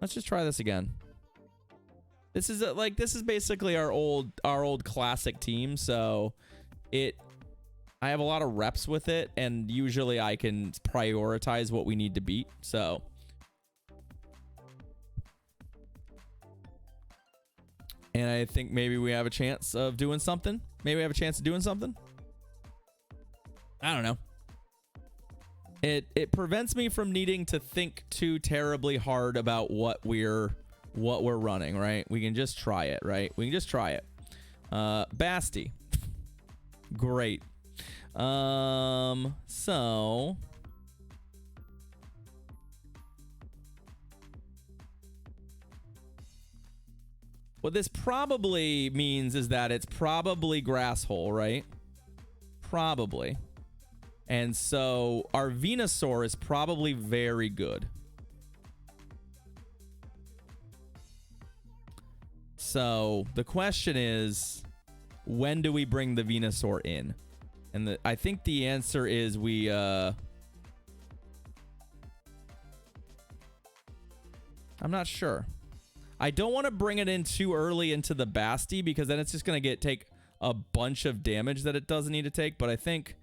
Let's just try this again. This is this is basically our old classic team, so I have a lot of reps with it, and usually I can prioritize what we need to beat. So and I think maybe we have a chance of doing something. Maybe we have a chance of doing something. I don't know. It prevents me from needing to think too terribly hard about what we're running, right? We can just try it, right? We can just try it. Basti. Great. So what this probably means is that it's probably grass hole, right? Probably. And so our Venusaur is probably very good. So the question is, when do we bring the Venusaur in? And I think the answer is we I'm not sure. I don't want to bring it in too early into the Basti, because then it's just going to take a bunch of damage that it doesn't need to take. But I think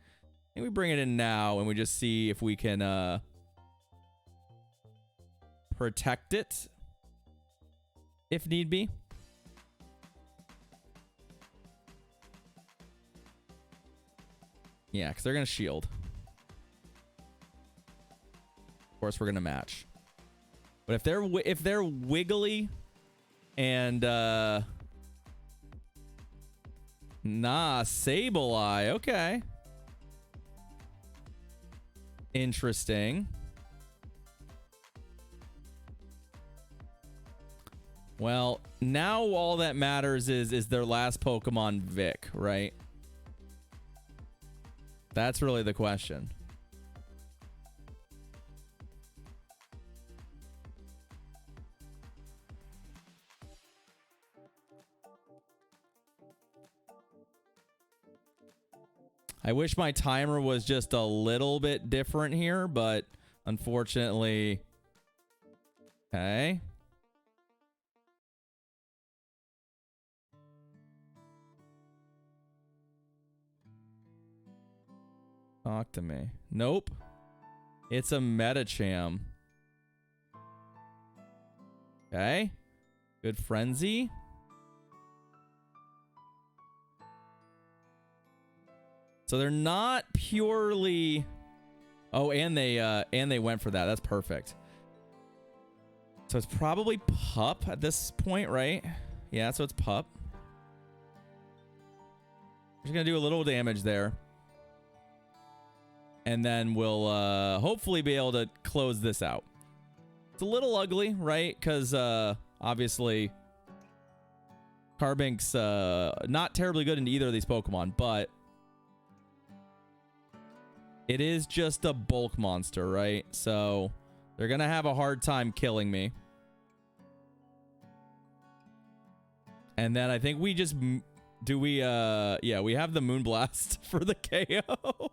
we bring it in now and we just see if we can protect it if need be. Yeah, because they're going to shield. Of course, we're going to match. But if they're wiggly and nah, Sableye, okay. Interesting. Well, now all that matters is their last Pokemon Vic, right? That's really the question. I wish my timer was just a little bit different here, but unfortunately... Okay. Talk to me. Nope. It's a Metacham. Okay. Good Frenzy. So they're not purely... Oh, and they went for that. That's perfect. So it's probably Pup at this point, right? Yeah, so it's Pup. Just gonna do a little damage there. And then we'll hopefully be able to close this out. It's a little ugly, right? Because obviously Carbink's not terribly good in either of these Pokemon, but it is just a bulk monster, right? So they're going to have a hard time killing me. And then I think we just... Do we, yeah, we have the Moonblast for the KO.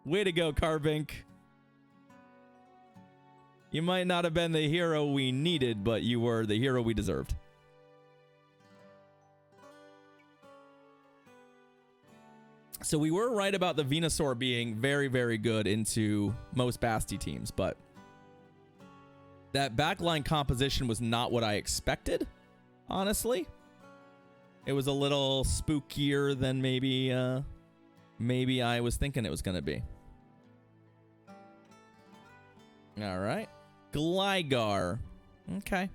Way to go, Carbink. You might not have been the hero we needed, but you were the hero we deserved. So we were right about the Venusaur being very, very good into most Basti teams, but that backline composition was not what I expected. Honestly, it was a little spookier than maybe I was thinking it was going to be. All right. Gligar. Okay.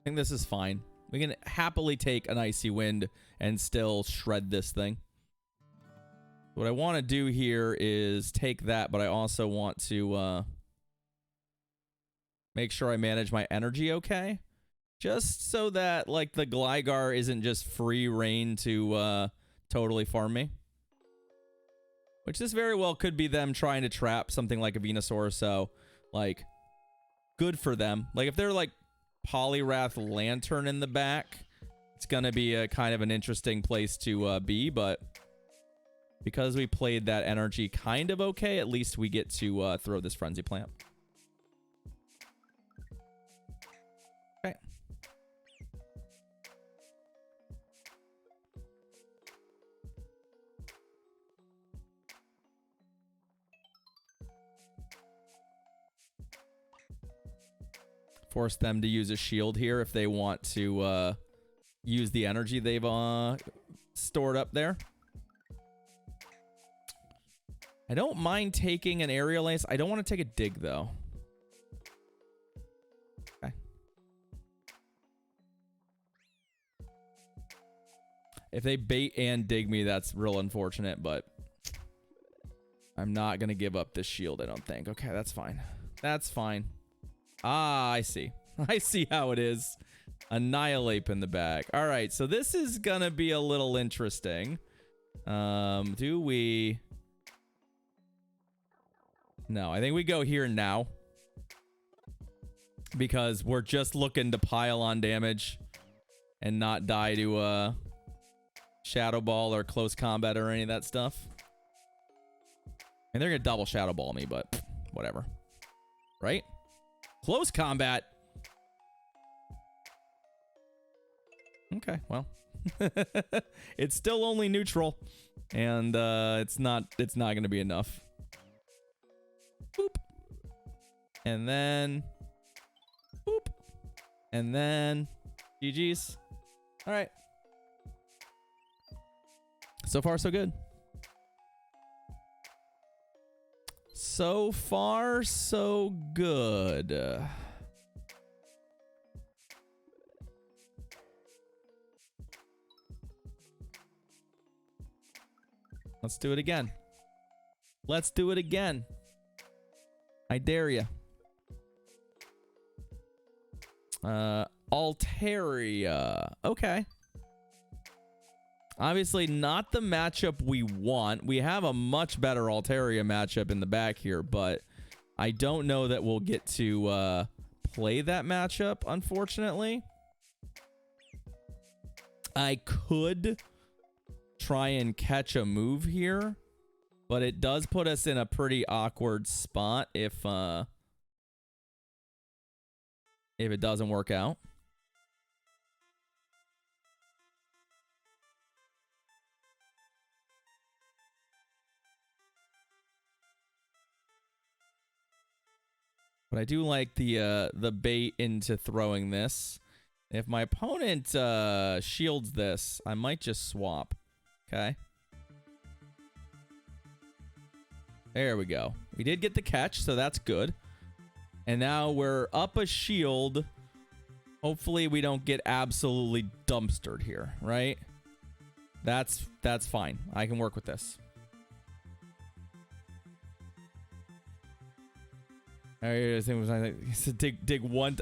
I think this is fine. We can happily take an Icy Wind and still shred this thing. What I want to do here is take that, but I also want to make sure I manage my energy okay. Just so that, like, the Gligar isn't just free reign to totally farm me. Which this very well could be them trying to trap something like a Venusaur, so, like, good for them. Like if they're like Poliwrath Lantern in the back, it's gonna be a kind of an interesting place to be, but because we played that energy kind of okay, at least we get to throw this Frenzy Plant. Okay. Force them to use a shield here if they want to use the energy they've stored up there. I don't mind taking an Aerial Ace. I don't want to take a dig, though. Okay. If they bait and dig me, that's real unfortunate, but I'm not going to give up this shield, I don't think. Okay, that's fine. That's fine. Ah, I see. I see how it is. Annihilate in the back. All right, so this is going to be a little interesting. Do we... No, I think we go here now. Because we're just looking to pile on damage and not die to Shadow Ball or close combat or any of that stuff. And they're going to double Shadow Ball me, but whatever. Right? Close combat. Okay, well. It's still only neutral. And it's not going to be enough. Boop. And then boop. And then GG's. All right. So far, so good. So far, so good. Let's do it again. Let's do it again. I dare ya. Altaria. Okay. Obviously not the matchup we want. We have a much better Altaria matchup in the back here, but I don't know that we'll get to play that matchup, unfortunately. I could try and catch a move here, but it does put us in a pretty awkward spot if it doesn't work out. But I do like the bait into throwing this. If my opponent shields this, I might just swap. Okay. There we go. We did get the catch, so that's good. And now we're up a shield. Hopefully we don't get absolutely dumpstered here, right? That's fine. I can work with this. I think it was dig one.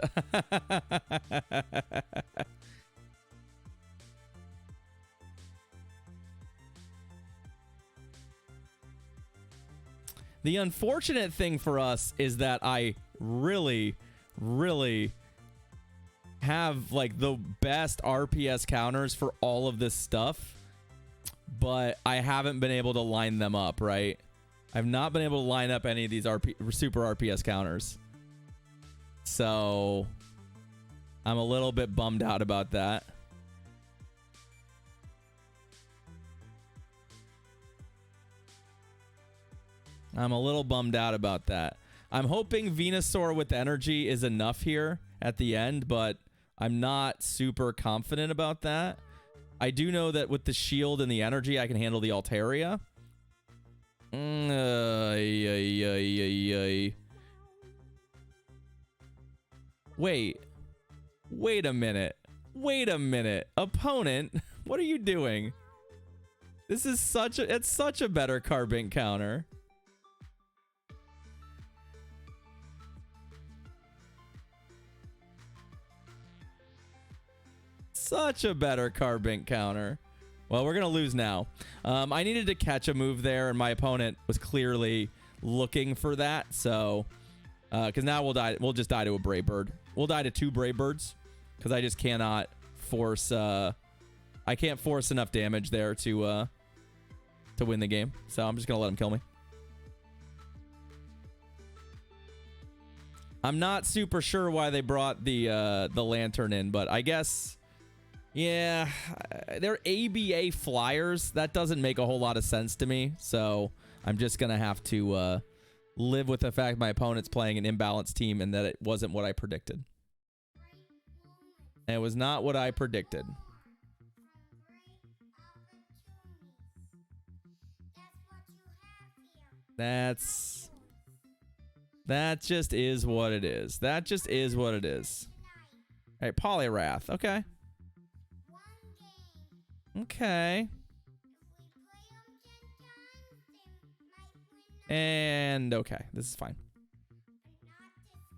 The unfortunate thing for us is that I really have like the best RPS counters for all of this stuff, but I haven't been able to line them up, right? I've not been able to line up any of these super RPS counters. So I'm a little bit bummed out about that. I'm a little bummed out about that. I'm hoping Venusaur with energy is enough here at the end, but I'm not super confident about that. I do know that with the shield and the energy, I can handle the Altaria. Wait a minute. Wait a minute. Opponent, what are you doing? This is it's such a better Carbink counter. Such a better Carbink counter. Well, we're going to lose now. I needed to catch a move there, and my opponent was clearly looking for that. So Because now we'll die. We'll just die to a Brave Bird. We'll die to 2 Brave Birds because I just cannot force. I can't force enough damage there to win the game. So I'm just gonna let him kill me. I'm not super sure why they brought the lantern in, but I guess, yeah, they're ABA flyers. That doesn't make a whole lot of sense to me. So I'm just gonna have to live with the fact my opponent's playing an imbalanced team and that it wasn't what I predicted. It was not what I predicted. That just is what it is. That just is what it is. All right, Poliwrath. Okay. Okay. And okay, this is fine.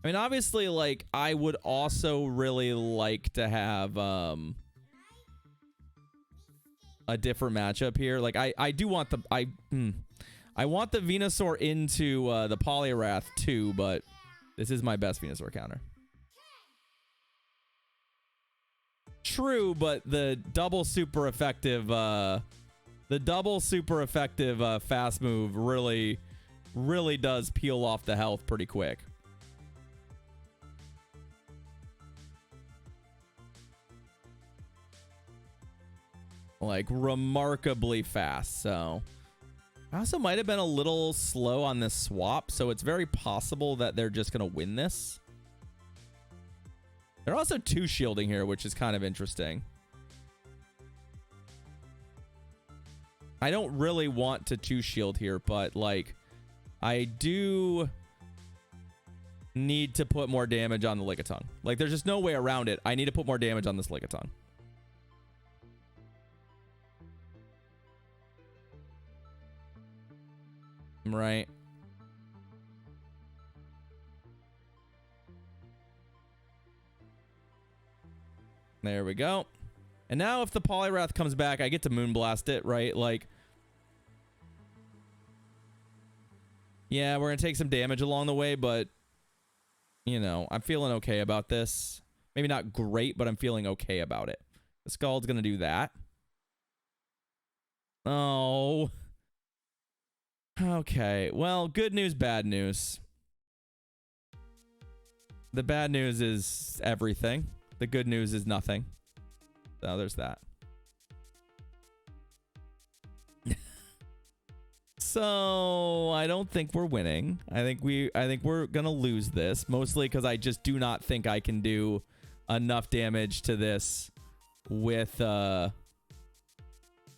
I mean, obviously, like, I would also really like to have a different matchup here. Like, I do want the I want the Venusaur into the Poliwrath too, but this is my best Venusaur counter. True, but the double super effective fast move really does peel off the health pretty quick. Like, remarkably fast. So I also might have been a little slow on this swap, so it's very possible that they're just gonna win this. They're also 2 shielding here, which is kind of interesting. I don't really want to 2 shield here, but like, I do need to put more damage on the Lickitung. Like, there's just no way around it. I need to put more damage on this Lickitung. Right. There we go. And now if the Poliwrath comes back, I get to Moonblast it, right? Like, yeah, we're going to take some damage along the way, but, you know, I'm feeling okay about this. Maybe not great, but I'm feeling okay about it. The Scald's going to do that. Oh. Okay, well, good news, bad news. The bad news is everything. The good news is nothing. So there's that. So I don't think we're winning. I think we're gonna lose this, mostly because I just do not think I can do enough damage to this with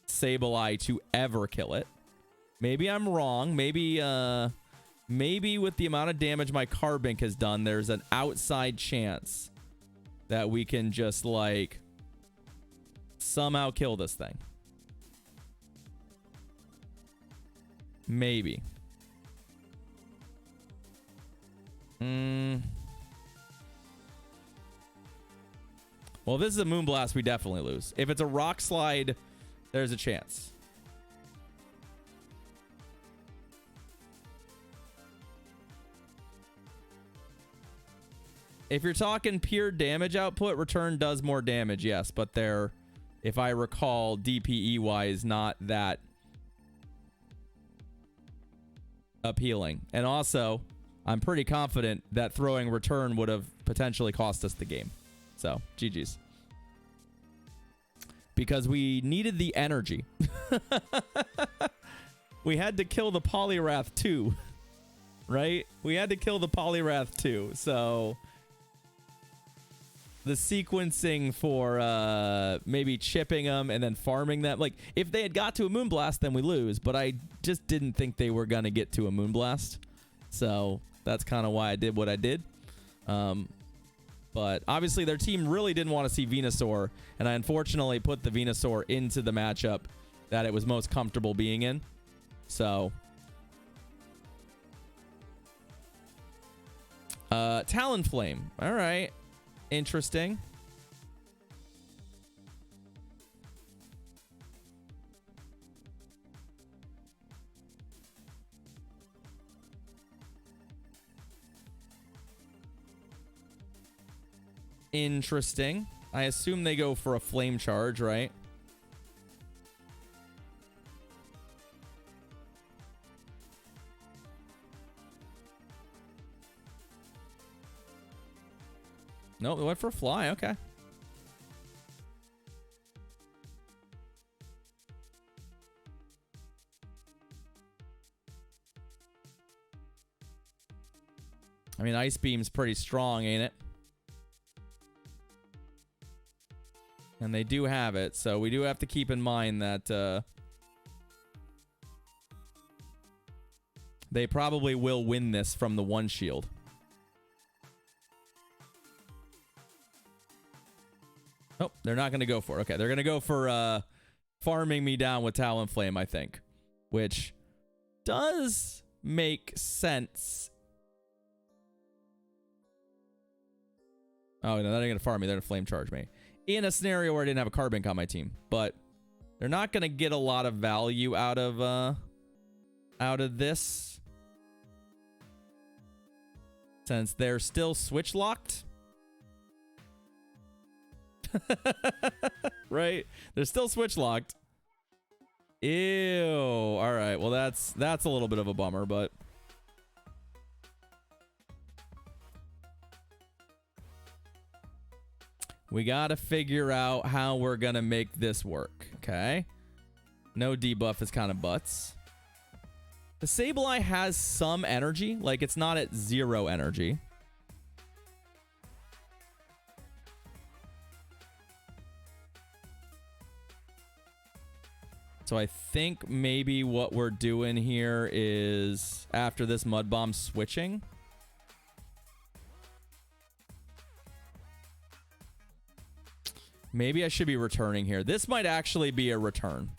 Sableye to ever kill it. Maybe I'm wrong. Maybe with the amount of damage my Carbink has done, there's an outside chance that we can just, like, somehow kill this thing. Maybe. Well, if this is a Moonblast, we definitely lose. If it's a Rock Slide, there's a chance. If you're talking pure damage output, Return does more damage, yes, but they're, if I recall, DPE-wise, not that appealing. And also, I'm pretty confident that throwing Return would have potentially cost us the game. So, GG's. Because we needed the energy. We had to kill the Poliwrath too, right? We had to kill the Poliwrath too, so the sequencing for maybe chipping them and then farming them. Like, if they had got to a Moonblast, then we lose. But I just didn't think they were going to get to a Moonblast. So that's kind of why I did what I did. But obviously their team really didn't want to see Venusaur. And I unfortunately put the Venusaur into the matchup that it was most comfortable being in. So Talonflame. All right. Interesting. interesting. I assume they go for a flame charge, right? No, they went for a fly. Okay. I mean, Ice Beam's pretty strong, ain't it? And they do have it, so we do have to keep in mind that they probably will win this from the one shield. Oh, they're not going to go for it. Okay, they're going to go for farming me down with Talonflame, I think. Which does make sense. Oh, no, they're not going to farm me. They're going to flame charge me. In a scenario where I didn't have a Carbink on my team. But they're not going to get a lot of value out of this. Since they're still switch locked. Right? They're still switch locked. Ew. All right. Well, that's a little bit of a bummer, but we got to figure out how we're going to make this work, okay? No debuff is kind of butts. The Sableye has some energy, like it's not at 0 energy. So I think maybe what we're doing here is after this Mud Bomb switching. Maybe I should be returning here. This might actually be a return.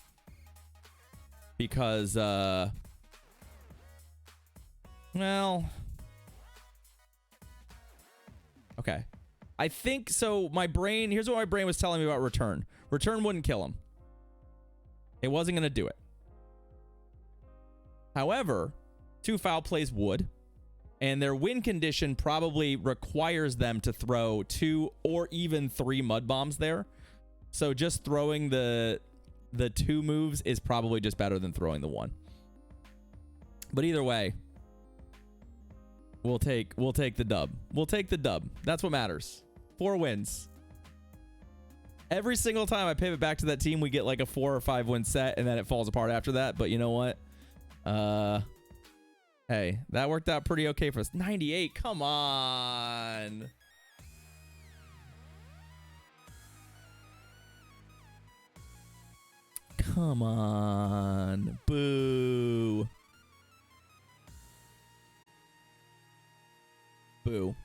Because, well. Okay. I think, so my brain, here's what my brain was telling me about return. Return wouldn't kill him. It wasn't going to do it. However, 2 foul plays would. And their win condition probably requires them to throw 2 or even 3 mud bombs there. So just throwing the 2 moves is probably just better than throwing the 1. But either way, we'll take the dub. We'll take the dub. That's what matters. 4 wins. Every single time I pivot back to that team, we get like a 4 or 5 win set, and then it falls apart after that. But you know what? Hey, that worked out pretty okay for us. 98, come on. Come on. Boo. Boo.